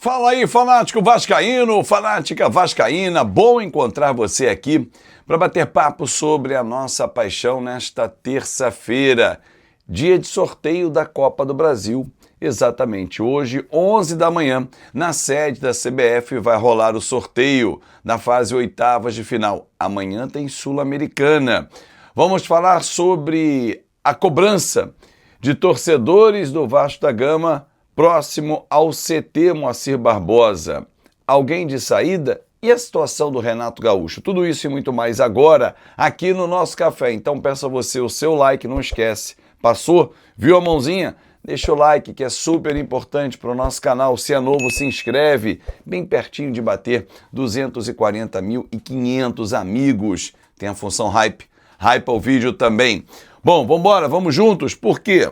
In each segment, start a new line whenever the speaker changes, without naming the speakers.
Fala aí, fanático vascaíno, fanática vascaína, bom encontrar você aqui para bater papo sobre a nossa paixão nesta terça-feira, dia de sorteio da Copa do Brasil. Exatamente hoje, 11 da manhã, na sede da CBF vai rolar o sorteio da fase oitavas de final. Amanhã tem Sul-Americana. Vamos falar sobre a cobrança de torcedores do Vasco da Gama próximo ao CT Moacir Barbosa. Alguém de saída? E a situação do Renato Gaúcho? Tudo isso e muito mais agora aqui no nosso café. Então peço a você o seu like, não esquece. Passou? Viu a mãozinha? Deixa o like que é super importante para o nosso canal. Se é novo, se inscreve. Bem pertinho de bater 240.500 amigos. Tem a função hype. Hype ao vídeo também. Bom, vamos juntos. Por quê?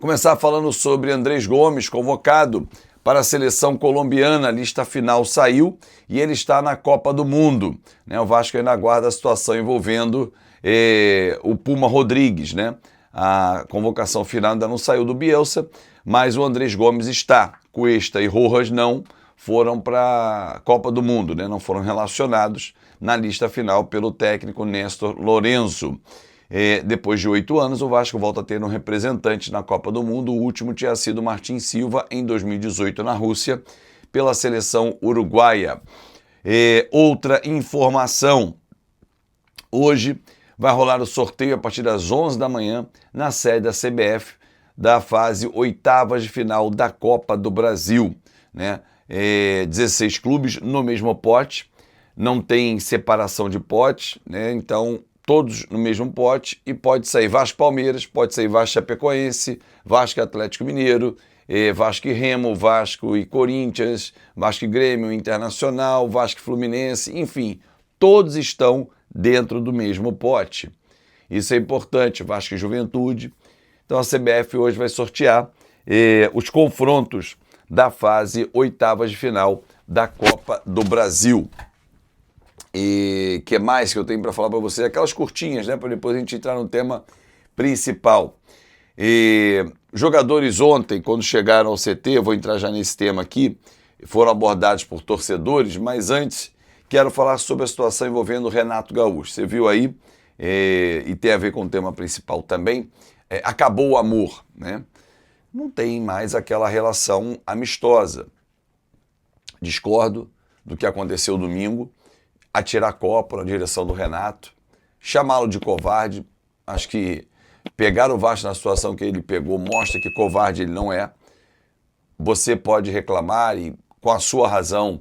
Começar falando sobre Andrés Gomes, convocado para a seleção colombiana. A lista final saiu e ele está na Copa do Mundo. O Vasco ainda aguarda a situação envolvendo o Puma Rodrigues. A convocação final ainda não saiu do Bielsa, mas o Andrés Gomes está. Cuesta e Rojas não foram para a Copa do Mundo, não foram relacionados na lista final pelo técnico Néstor Lorenzo. Depois de 8 anos, o Vasco volta a ter um representante na Copa do Mundo. O último tinha sido Martin Silva, em 2018, na Rússia, pela seleção uruguaia. Outra informação. Hoje vai rolar o sorteio a partir das 11 da manhã, na sede da CBF, da fase oitavas de final da Copa do Brasil. 16 clubes no mesmo pote, não tem separação de pote, então todos no mesmo pote, e pode sair Vasco Palmeiras, pode sair Vasco Chapecoense, Vasco Atlético Mineiro, Vasco e Remo, Vasco e Corinthians, Vasco e Grêmio, Internacional, Vasco e Fluminense, enfim, todos estão dentro do mesmo pote. Isso é importante, Vasco e Juventude. Então a CBF hoje vai sortear os confrontos da fase oitavas de final da Copa do Brasil. E que mais que eu tenho para falar para você? Aquelas curtinhas, para depois a gente entrar no tema principal. Jogadores ontem, quando chegaram ao CT, eu vou entrar já nesse tema aqui, foram abordados por torcedores, mas antes quero falar sobre a situação envolvendo o Renato Gaúcho. Você viu aí, e tem a ver com o tema principal também, acabou o amor, Não tem mais aquela relação amistosa. Discordo do que aconteceu domingo, atirar copo na direção do Renato, chamá-lo de covarde. Acho que pegar o Vasco na situação que ele pegou mostra que covarde ele não é. Você pode reclamar, e com a sua razão,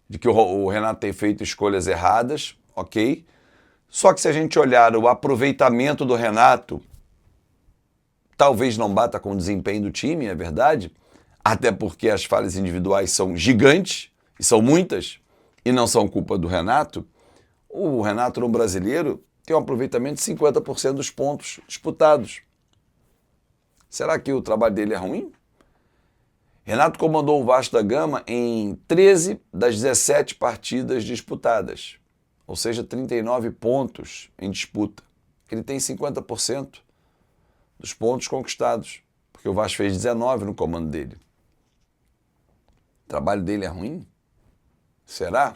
de que o Renato tem feito escolhas erradas, ok? Só que se a gente olhar o aproveitamento do Renato, talvez não bata com o desempenho do time, é verdade, até porque as falhas individuais são gigantes, e são muitas, e não são culpa do Renato. O Renato, no brasileiro, tem um aproveitamento de 50% dos pontos disputados. Será que o trabalho dele é ruim? Renato comandou o Vasco da Gama em 13 das 17 partidas disputadas, ou seja, 39 pontos em disputa. Ele tem 50% dos pontos conquistados, porque o Vasco fez 19 no comando dele. O trabalho dele é ruim? Será?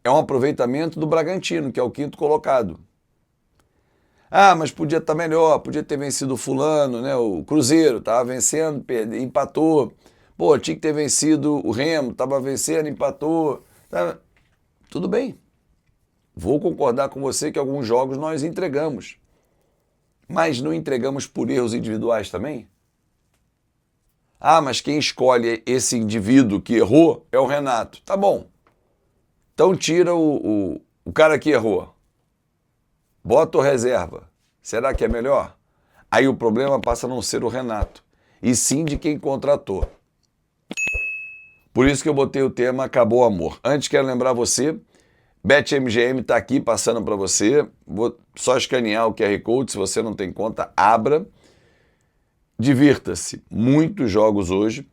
É um aproveitamento do Bragantino, que é o 5º colocado. Ah, mas podia estar melhor, podia ter vencido o fulano, o Cruzeiro estava vencendo, empatou. Pô, tinha que ter vencido o Remo, estava vencendo, empatou. Tudo bem. Vou concordar com você que alguns jogos nós entregamos. Mas não entregamos por erros individuais também? Ah, mas quem escolhe esse indivíduo que errou é o Renato. Tá bom. Então tira o cara que errou. Bota o reserva. Será que é melhor? Aí o problema passa a não ser o Renato, e sim de quem contratou. Por isso que eu botei o tema Acabou o Amor. Antes quero lembrar você, BetMGM está aqui passando para você. Vou só escanear o QR Code, se você não tem conta, abra. Divirta-se. Muitos jogos hoje.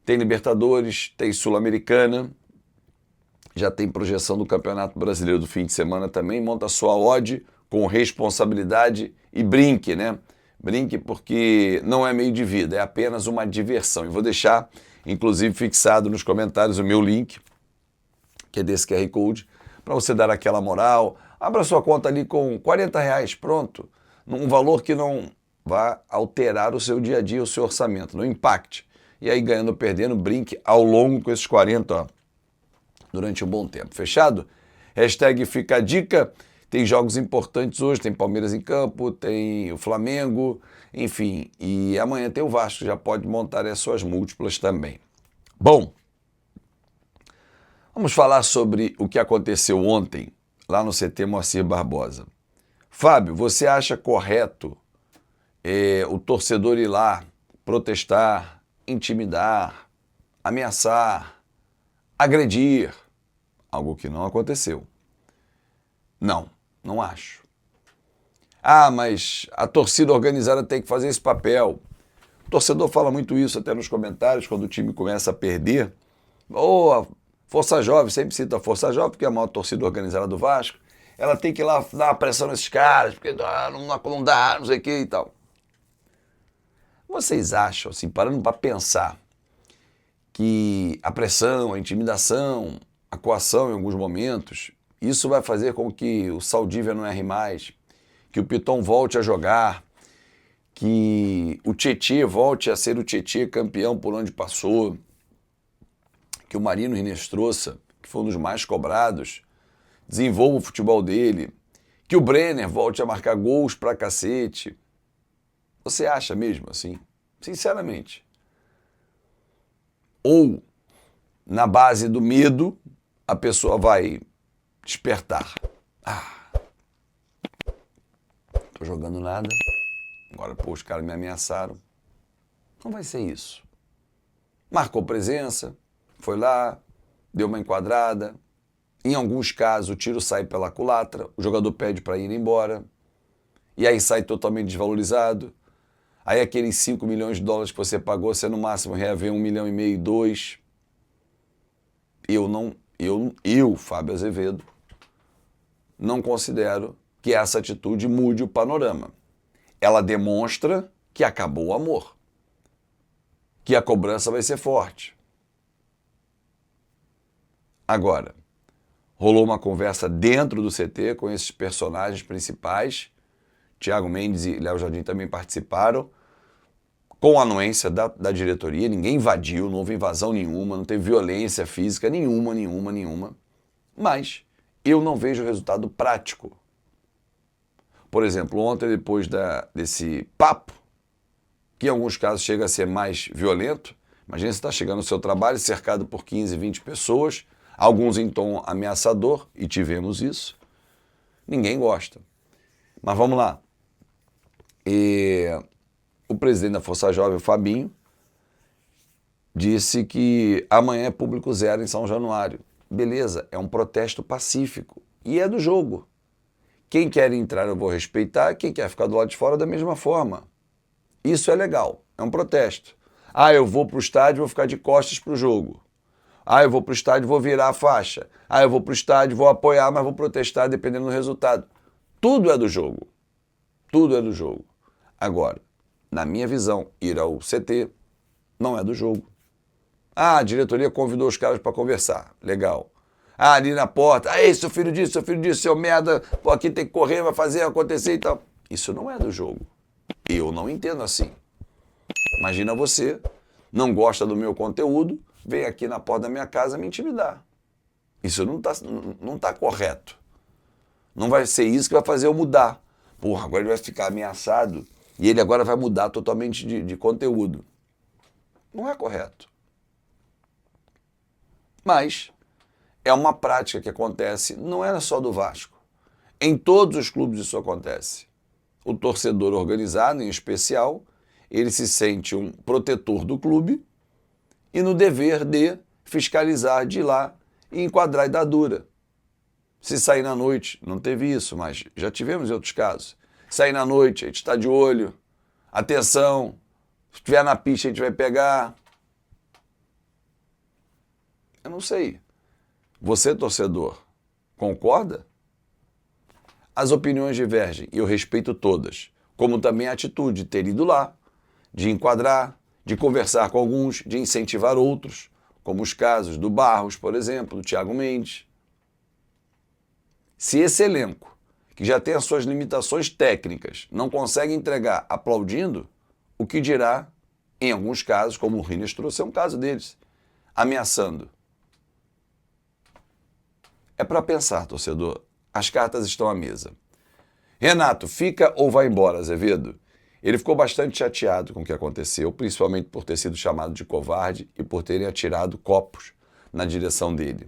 Tem Libertadores, tem Sul-Americana. Já tem projeção do Campeonato Brasileiro do fim de semana também. Monta sua odd com responsabilidade e brinque, brinque porque não é meio de vida, é apenas uma diversão. E vou deixar, inclusive, fixado nos comentários o meu link, que é desse QR Code, para você dar aquela moral. Abra sua conta ali com R$ 40, pronto. Num valor que não vá alterar o seu dia a dia, o seu orçamento, não impacte. E aí, ganhando ou perdendo, brinque ao longo com esses 40, ó, durante um bom tempo. Fechado? Hashtag fica a dica. Tem jogos importantes hoje, tem Palmeiras em campo, tem o Flamengo, enfim. E amanhã tem o Vasco, já pode montar as suas múltiplas também. Bom, vamos falar sobre o que aconteceu ontem, lá no CT Moacir Barbosa. Fábio, você acha correto o torcedor ir lá protestar, intimidar, ameaçar, agredir? Algo que não aconteceu. Não acho. Ah, mas a torcida organizada tem que fazer esse papel. O torcedor fala muito isso até nos comentários, quando o time começa a perder. A Força Jovem, sempre cita a Força Jovem, porque é a maior torcida organizada do Vasco. Ela tem que ir lá dar uma pressão nesses caras, porque não dá, não sei o que e tal. Vocês acham, assim, parando para pensar, que a pressão, a intimidação, a coação em alguns momentos, isso vai fazer com que o Saldívia não erre mais, que o Piton volte a jogar, que o Tietê volte a ser o Tietê campeão por onde passou, que o Marino Hinestrosa, que foi um dos mais cobrados, desenvolva o futebol dele, que o Brenner volte a marcar gols pra cacete? Você acha mesmo assim? Sinceramente. Ou, na base do medo, a pessoa vai despertar. Tô jogando nada. Agora, os caras me ameaçaram. Não vai ser isso. Marcou presença, foi lá, deu uma enquadrada. Em alguns casos, o tiro sai pela culatra, o jogador pede para ir embora. E aí sai totalmente desvalorizado. Aí aqueles 5 milhões de dólares que você pagou, você no máximo reaver 1,5 milhão, 2. Eu, Fábio Azevedo, não considero que essa atitude mude o panorama. Ela demonstra que acabou o amor, que a cobrança vai ser forte. Agora, rolou uma conversa dentro do CT com esses personagens principais. Thiago Mendes e Léo Jardim também participaram, com a anuência da diretoria. Ninguém invadiu, não houve invasão nenhuma, não teve violência física nenhuma. Mas eu não vejo resultado prático. Por exemplo, ontem, depois desse papo, que em alguns casos chega a ser mais violento, imagina você está chegando no seu trabalho cercado por 15, 20 pessoas, alguns em tom ameaçador, e tivemos isso. Ninguém gosta. Mas vamos lá. O presidente da Força Jovem, o Fabinho, disse que amanhã é público zero em São Januário. Beleza, é um protesto pacífico. E é do jogo. Quem quer entrar eu vou respeitar, quem quer ficar do lado de fora da mesma forma. Isso é legal, é um protesto. Eu vou para o estádio e vou ficar de costas para o jogo. Eu vou para o estádio e vou virar a faixa. Eu vou para o estádio, vou apoiar, mas vou protestar dependendo do resultado. Tudo é do jogo. Tudo é do jogo. Agora, na minha visão, ir ao CT não é do jogo. A diretoria convidou os caras para conversar. Legal. Ali na porta, seu filho disso, seu merda, aqui tem que correr, vai fazer, acontecer e tal. Isso não é do jogo. Eu não entendo assim. Imagina você, não gosta do meu conteúdo, vem aqui na porta da minha casa me intimidar. Isso não tá correto. Não vai ser isso que vai fazer eu mudar. Agora ele vai ficar ameaçado e ele agora vai mudar totalmente de conteúdo. Não é correto. Mas é uma prática que acontece, não é só do Vasco. Em todos os clubes isso acontece. O torcedor organizado, em especial, ele se sente um protetor do clube e no dever de fiscalizar, de ir lá e enquadrar e dar dura. Se sair na noite, não teve isso, mas já tivemos em outros casos. Sair na noite, a gente está de olho. Atenção, se estiver na pista a gente vai pegar. Eu não sei. Você, torcedor, concorda? As opiniões divergem e eu respeito todas. como também a atitude de ter ido lá, de enquadrar, de conversar com alguns, de incentivar outros, como os casos do Barros, por exemplo, do Thiago Mendes. Se esse elenco, que já tem as suas limitações técnicas, não consegue entregar aplaudindo, o que dirá, em alguns casos, como o Rines trouxe, é um caso deles, ameaçando. É para pensar, torcedor. As cartas estão à mesa. Renato, fica ou vai embora, Azevedo? Ele ficou bastante chateado com o que aconteceu, principalmente por ter sido chamado de covarde e por terem atirado copos na direção dele.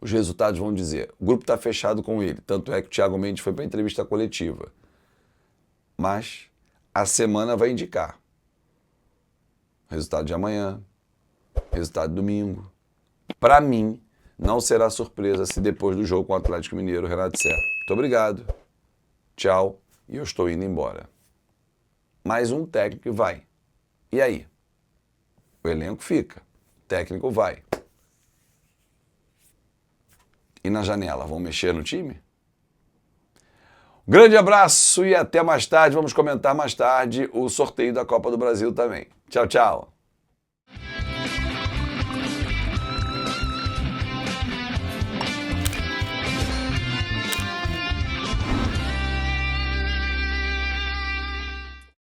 Os resultados vão dizer, o grupo está fechado com ele, tanto é que o Thiago Mendes foi para a entrevista coletiva. Mas a semana vai indicar. Resultado de amanhã, resultado de domingo. Para mim, não será surpresa se depois do jogo com o Atlético Mineiro o Renato disser muito obrigado, tchau, e eu estou indo embora. Mais um técnico vai. E aí? O elenco fica, o técnico vai. E na janela, vão mexer no time? Grande abraço e até mais tarde. Vamos comentar mais tarde o sorteio da Copa do Brasil também. Tchau, tchau.